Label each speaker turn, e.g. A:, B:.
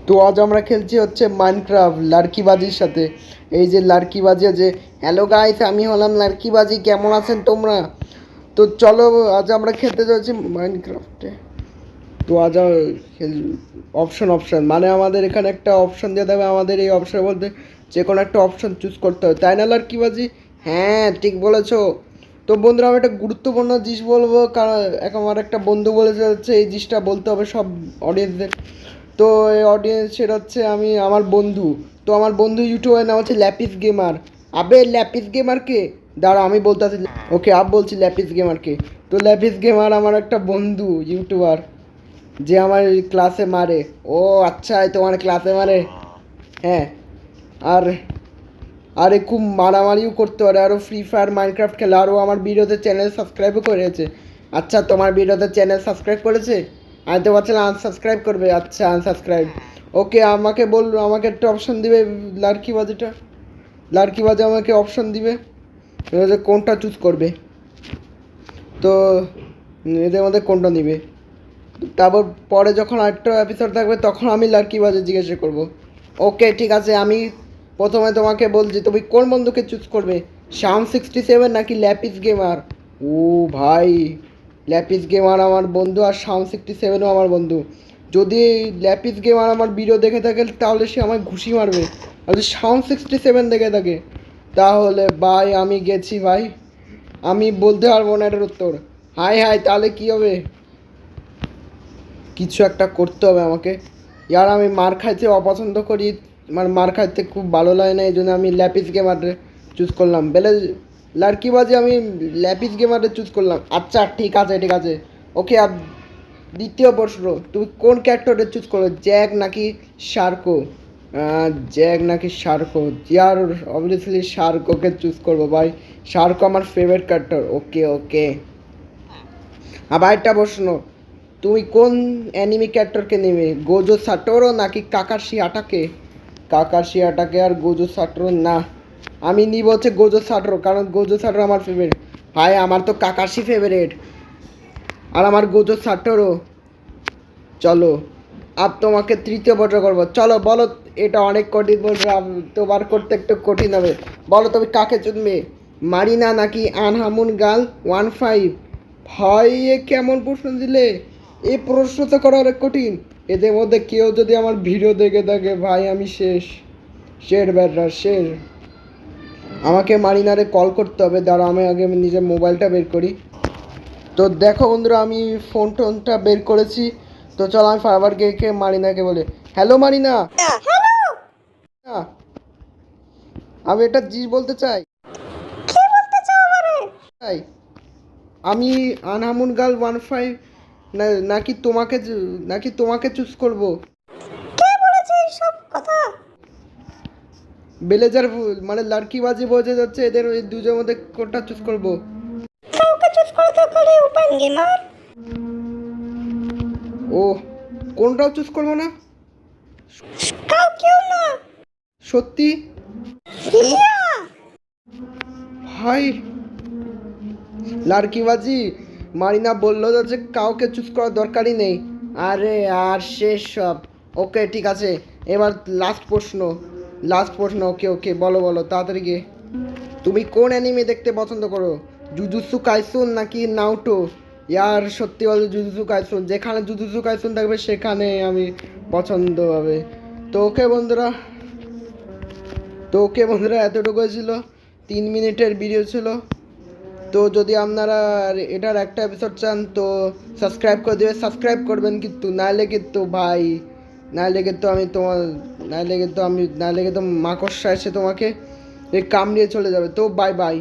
A: তো আজ আমরা খেলছি হচ্ছে মাইনক্রাফট লার্কিবাজির সাথে। এই যে লার্কিবাজি আছে। হ্যালো গাইস, আমি হলাম লার্কিবাজি, কেমন আছেন তোমরা? তো চলো, আজ আমরা খেলতে যাচ্ছি মাইনক্রাফটে। তো আজ অপশন অপশন মানে আমাদের এখানে একটা অপশন দিয়ে দেবে, আমাদের এই অপশন বলতে যে কোনো একটা অপশন চুজ করতে হবে, তাই না লার্কিবাজি? হ্যাঁ, ঠিক বলেছো। তো বন্ধুরা, আমি একটা গুরুত্বপূর্ণ জিনিস বলবো, কারণ এখন আমার একটা বন্ধু বলেছে হচ্ছে এই জিনিসটা বলতে হবে সব অডিয়েন্সদের। তো এই অডিয়েন্স সেটা হচ্ছে আমি আমার বন্ধু। তো আমার বন্ধু ইউটিউবের নাম হচ্ছে ল্যাপিস গেমার। আবে ল্যাপিস গেমারকে দাঁড়া, আমি বলতে আছি। ওকে, বলছি ল্যাপিস গেমারকে। তো ল্যাপিস গেমার আমার একটা বন্ধু ইউটিউবার, যে আমার ক্লাসে মারে। ও আচ্ছা, তোমার ক্লাসে মারে? হ্যাঁ। আর আরে খুব মারামারিও করতে পারে, আরও ফ্রি ফায়ার মাইনক্রাফট খেলে, আরও আমার ভিডিওতে চ্যানেল সাবস্ক্রাইবও করেছে। আচ্ছা, তোমার ভিডিওতে চ্যানেল সাবস্ক্রাইব করেছে? আমি তো ভাবছিলাম আনসাবস্ক্রাইব করবে। আচ্ছা, আনসাবস্ক্রাইব। ওকে, আমাকে বললো, আমাকে একটা অপশন দিবে লার্কিবাজিটা। লার্কিবাজি আমাকে অপশন দিবে যে কোনটা চুজ করবে। তো এদের মধ্যে কোনটা নিবে, তারপর পরে যখন আরেকটা এপিসোড থাকবে তখন আমি লার্কিবাজি জিজ্ঞাসা করব। ওকে ঠিক আছে, আমি প্রথমে তোমাকে বলছি, তুমি কোন বন্ধুকে চুজ করবে? শাম67 নাকি ল্যাপিস গেমার? ও ভাই, ল্যাপিস গেমার আমার বন্ধু আর শাম67ও আমার বন্ধু। যদি ল্যাপিস গেমার আমার ভিডিও দেখে থাকে তাহলে সে আমায় ঘুষি মারবে, আর যদি শাম67 দেখে থাকে তাহলে ভাই আমি গেছি ভাই, আমি বলতে পারবো না এটার উত্তর। হাই হাই, তাহলে কী হবে? কিছু একটা করতে হবে আমাকে। ইয়ার আমি মার খাইতে অপছন্দ করি, আমার মার খাইতে খুব ভালো লাগে না, এই জন্য আমি ল্যাপিস গেমারে চুজ করলাম। বেলে লার্কিবাজি আমি ল্যাপিস গেমারে চুজ করলাম। আচ্ছা ঠিক আছে ঠিক আছে। ওকে, দ্বিতীয় প্রশ্ন, তুমি কোন ক্যারেক্টারে চুজ করো, জ্যাক নাকি শার্কো? জ্যাক নাকি শার্কো? ইয়ার অবভিয়াসলি শার্কোকে চুজ করবো ভাই, শার্কো আমার ফেভারিট ক্যারেক্টার। ওকে ওকে। আবার একটা প্রশ্ন, তুমি কোন অ্যানিমি ক্যারেক্টারকে নেবে, গোজো সাটোরো নাকি কাকাশি আটাকে? কাকাশি আটাকে আর গোজো সাটোরো না, আমি নিব হচ্ছে গোজো সাটোরো, কারণ গোজো সাটোরো আমার ফেভারিট। ভাই আমার তো কাকাশি ফেভারিট, আর আমার গোজো সাটোরো। চলো, আব তোমাকে তৃতীয় প্রশ্ন করবো, চলো বলো। এটা অনেক কঠিন প্রশ্ন, তোমার করতে একটু কঠিন হবে। বলো তুমি কাকে চুনবে, মারিনা নাকি আনহামুন গাল 15? ভাই এ কেমন প্রশ্ন দিলে, এই প্রশ্ন তো করা অনেক কঠিন। এদের মধ্যে কেউ যদি আমার ভিডিও দেখে থাকে ভাই আমি শেষ, শের ব্যাটার শের। আমাকে মারিনারে কল করতে হবে, দাঁড়া আমি আগে নিজের মোবাইলটা বের করি। তো দেখো বন্ধুরা, আমি ফোন টোনটা বের করেছি। তো চলো আমি ফারবার কে মারিনাকে বলে, হ্যালো মারিনা। না, আমি এটা জিনিস বলতে চাই। চাই আমি আনহামুন গার্ল 15 নাকি তোমাকে, নাকি তোমাকে চুজ করব? বেলেজার মানে লার্কিবাজি বোঝা যাচ্ছে, এদের ওই দুজনের মধ্যে কোনটা চুজ করব? ও, কোনটাও চুজ করবো না? সত্যি? ভাই লার্কিবাজি, মারিনা বললো যে কাউকে চুজ করার দরকারই নেই। আরে আর শেষ সব। ওকে ঠিক আছে, এবার লাস্ট প্রশ্ন, লাস্ট প্রশ্ন। ওকে ওকে, বলো বলো তাড়াতাড়ি গিয়ে। তুমি কোন অ্যানিমে দেখতে পছন্দ করো, জুজুৎসু কাইসুন নাকি নাউটো? ইয়ার সত্যি বলো, জুজুৎসু কাইসুন, যেখানে জুজুৎসু কাইসুন থাকবে সেখানে আমি পছন্দ হবে। তো ওকে বন্ধুরা, তো ওকে বন্ধুরা, এতটুকুই ছিল, 3 মিনিটের ভিডিও ছিল। তো যদি আপনারা এটার একটা এপিসোড চান তো সাবস্ক্রাইব করে দেবে, সাবস্ক্রাইব করবেন কিন্তু, নাহলে কিন্তু ভাই, নাহলে কিন্তু আমি তোমার, নাহলে কিন্তু মাকড়সা এসে তোমাকে এই কামড়িয়ে চলে যাবে। তো বাই বাই।